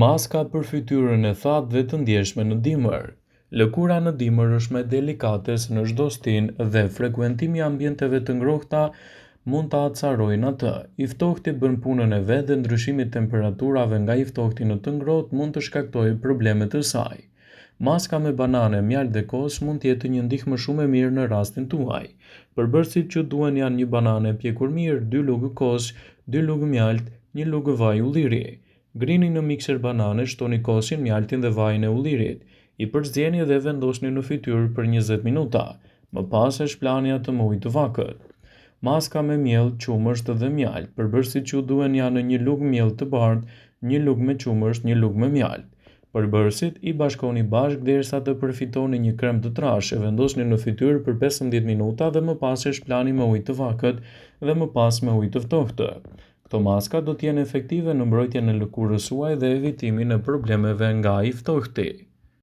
Maska për fytyrën e thatë dhe të ndjeshme në dimër. Lëkura në dimër është më delikate se në çdo stinë dhe frekuentimi i ambienteve të ngrohta mund ta acarojnë atë. I ftohti bën punën e vet dhe ndryshimi i temperaturave nga i ftohti në të ngrohtë mund të shkaktojë probleme të saj. Maska me banane, mjaltë dhe kos mund të jetë një ndihmë shumë e mirë në rastin tuaj. Përbërësit që duhen janë një banane e pjekur mirë, 2 lugë kos, 2 lugë mjaltë, 1 lugë vaj ulliri. Grini në mikser banane, shtoni kosin, mjaltin dhe vajin e ullirit. I përzieni dhe vendosni në fytyrë për 20 minuta. Më pas e shplani atë me ujë të vakët. Maska me miell, qumësht dhe mjalt. Përbërësit që duhen janë 1 lugë miell të bardhë, 1 lugë me qumësht, 1 lugë me mjalt. Përbërësit i bashkoni bashkë derisa të përfitoni një krem të trashë, e vendosni në fytyrë për 15 minuta dhe më pas e shplani me ujë të vakët dhe më pas me ujë të ftohtë. Këto maska do të jenë efektive në mbrojtjen e lëkurës suaj dhe evitimin e problemeve nga i ftohti.